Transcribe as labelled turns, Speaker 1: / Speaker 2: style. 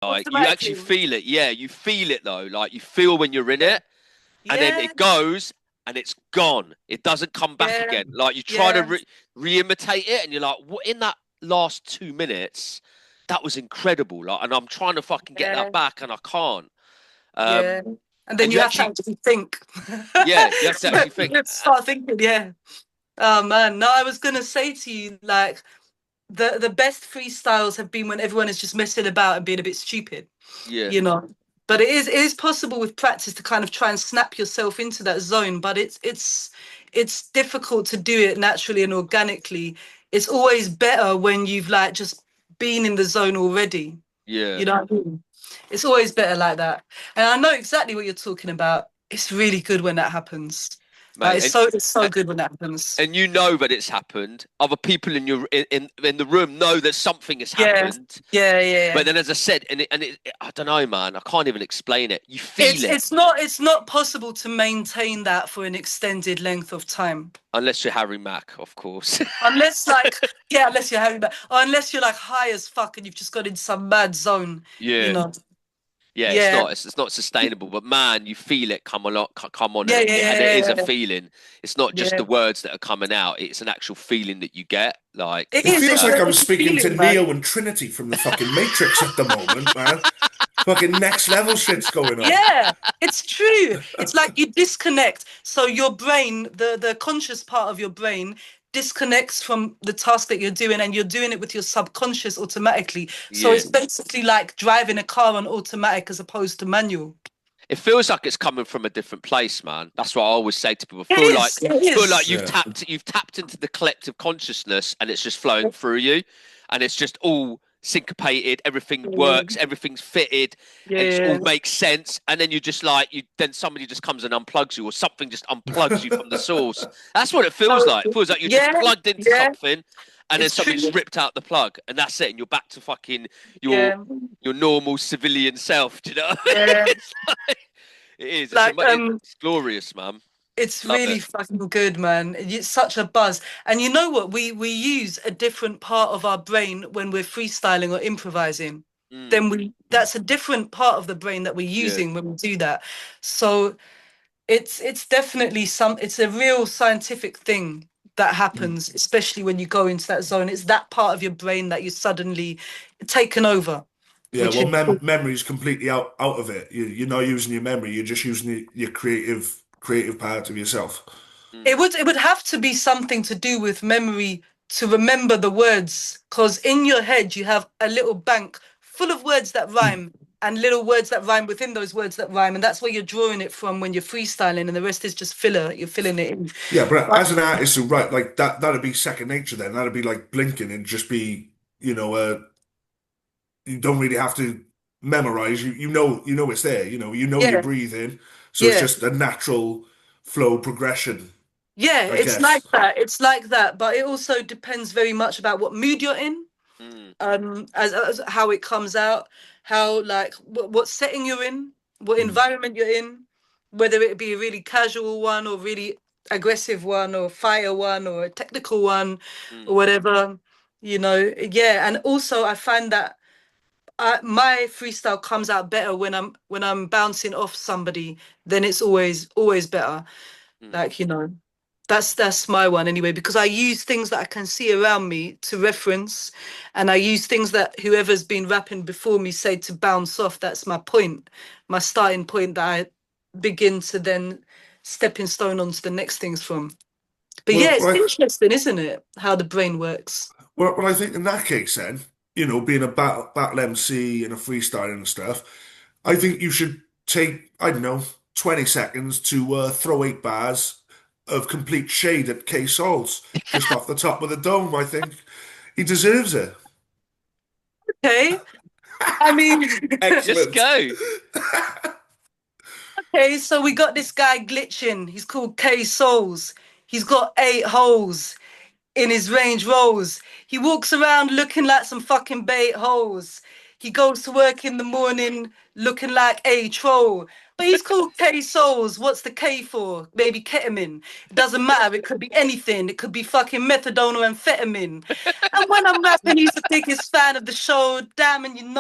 Speaker 1: Like you actually
Speaker 2: automatically.
Speaker 1: feel it. Yeah, you feel it though. Like you feel when you're in
Speaker 2: Yeah,
Speaker 1: it, and then
Speaker 2: yeah,
Speaker 1: it goes and it's gone. It doesn't come back
Speaker 2: yeah,
Speaker 1: again. Like you try to
Speaker 2: yeah,
Speaker 1: re-imitate it, and you're like, what in that last 2 minutes? That was incredible. Like, and I'm trying to fucking get that
Speaker 2: yeah,
Speaker 1: back, and I can't.
Speaker 2: yeah.
Speaker 1: Um,
Speaker 2: And then
Speaker 1: and
Speaker 2: you
Speaker 1: you
Speaker 2: have to
Speaker 1: actually,
Speaker 2: actually think.
Speaker 1: yeah, you have to actually think.
Speaker 2: You have to start thinking, yeah. Oh man, no, I was gonna say to you, like the best freestyles have been when everyone is just messing about and being a bit stupid,
Speaker 1: Yeah,
Speaker 2: you know. But it is possible with practice to kind of try and snap yourself into that zone, but it's difficult to do it naturally and organically. It's always better when you've like just been in the zone already.
Speaker 1: yeah,
Speaker 2: You know what I mean? It's always better like that. And I know exactly what you're talking about. It's really good when that happens. Like
Speaker 1: mate.
Speaker 2: it's so
Speaker 1: And
Speaker 2: good when that happens.
Speaker 1: and you know that it's happened. Other people in in the room know that something has
Speaker 2: Yeah,
Speaker 1: happened.
Speaker 2: yeah, yeah,
Speaker 1: But
Speaker 2: yeah.
Speaker 1: then, as I said, I don't know, man. I can't even explain it. You feel
Speaker 2: It's
Speaker 1: it
Speaker 2: it's not it's not possible to maintain that for an extended length of time.
Speaker 1: unless you're Harry Mack, of course.
Speaker 2: Unless like yeah, unless you're having that or unless you're like high as fuck and you've just got in some mad zone, you
Speaker 1: Yeah,
Speaker 2: know.
Speaker 1: yeah. It's
Speaker 2: Yeah.
Speaker 1: not. It's not sustainable. But man, you feel it come along, come on,
Speaker 2: Yeah,
Speaker 1: and
Speaker 2: yeah,
Speaker 1: and it
Speaker 2: yeah,
Speaker 1: is a
Speaker 2: yeah.
Speaker 1: feeling. It's not just
Speaker 2: Yeah.
Speaker 1: the words that are coming out. It's an actual feeling that you get. Like,
Speaker 2: It
Speaker 3: It
Speaker 2: is,
Speaker 3: feels like I'm
Speaker 2: it's a
Speaker 3: speaking to
Speaker 2: feeling, man.
Speaker 3: Neo and Trinity from the fucking Matrix at the moment, man. Fucking next level shit's going on.
Speaker 2: Yeah, it's true. It's like you disconnect. So your brain, the conscious part of your brain disconnects from the task that you're doing and you're doing it with your subconscious automatically. So
Speaker 1: yeah,
Speaker 2: it's basically like driving a car on automatic as opposed to manual.
Speaker 1: it feels like it's coming from a different place, man. That's what I always say to people.
Speaker 2: It is. It
Speaker 1: Feel like
Speaker 2: is.
Speaker 3: Yeah.
Speaker 1: you've tapped into the collective consciousness, and it's just flowing through you, and it's just all syncopated. Everything works,
Speaker 2: Yeah,
Speaker 1: everything's fitted, and it all
Speaker 2: yeah,
Speaker 1: makes sense. And then you just like you. Then somebody just comes and unplugs you, or something just unplugs you from the source. That's what it feels
Speaker 2: so,
Speaker 1: like. It feels like you're just
Speaker 2: yeah,
Speaker 1: plugged into
Speaker 2: yeah.
Speaker 1: something, and then
Speaker 2: It's
Speaker 1: something just
Speaker 2: true.
Speaker 1: ripped out the plug, and that's it. And you're back to fucking your
Speaker 2: Yeah,
Speaker 1: your normal civilian self. Do you know?
Speaker 2: yeah.
Speaker 1: It's like, it is.
Speaker 2: Like
Speaker 1: It's glorious, man.
Speaker 2: it's
Speaker 1: Love it.
Speaker 2: really fucking good, man. It's such a buzz. And you know what? We use a different part of our brain when we're freestyling or improvising.
Speaker 1: Mm,
Speaker 2: Then we that's a different part of the brain that we're
Speaker 1: yeah.
Speaker 2: using when we do that. So it's definitely it's a real scientific thing that happens, especially when you go into that zone. It's that part of your brain that you suddenly taken over,
Speaker 3: Yeah,
Speaker 2: which
Speaker 3: well,
Speaker 2: is
Speaker 3: memory's completely out of it. You're not using your memory. You're just using your creative part of yourself.
Speaker 1: Mm,
Speaker 2: it would have to be something to do with memory to remember the words, because in your head you have a little bank full of words that rhyme and little words that rhyme within those words that rhyme, and that's where you're drawing it from when you're freestyling, and the rest is just filler. You're filling it in.
Speaker 3: Yeah, but
Speaker 2: But
Speaker 3: as an artist who write like that, that'd be second nature then. That'd be like blinking and just be, you don't really have to memorize. You know it's there. You know you're
Speaker 2: yeah,
Speaker 3: breathing, so it's
Speaker 2: yeah.
Speaker 3: just a natural flow progression,
Speaker 2: Yeah,
Speaker 3: I
Speaker 2: it's like
Speaker 3: guess.
Speaker 2: that. It's like that, but it also depends very much about what mood you're in,
Speaker 1: mm,
Speaker 2: as how it comes out, how like what setting you're in, what
Speaker 3: Mm.
Speaker 2: environment you're in, whether it be a really casual one or really aggressive one or a fire one or a technical one or
Speaker 1: mm.
Speaker 2: whatever, yeah. And also I find that my freestyle comes out better when I'm bouncing off somebody, then it's always better.
Speaker 1: Mm.
Speaker 2: Like, that's my one anyway, because I use things that I can see around me to reference, and I use things that whoever's been rapping before me say to bounce off. That's my point, my starting point that I begin to then stepping stone onto the next things from. But yeah,
Speaker 3: Well,
Speaker 2: it's
Speaker 3: like,
Speaker 2: interesting, isn't it? How the brain works.
Speaker 3: well, I think in that case, then, being a battle MC and a freestyler and stuff, I think you should take, I don't know, 20 seconds to throw 8 bars of complete shade at K Souls just off the top of the dome. I think he deserves it.
Speaker 2: Okay. I mean,
Speaker 1: Just
Speaker 3: Excellent.
Speaker 1: go.
Speaker 2: okay, so we got this guy glitching. He's called K Souls. He's got 8 holes in his Range Rolls. He walks around looking like some fucking bait holes. He goes to work in the morning looking like a troll. But he's called K Souls. What's the K for? Maybe ketamine. It doesn't matter. It could be anything. It could be fucking methadone or amphetamine. And when I'm rapping, he's the biggest fan of the show. Damn, and you know.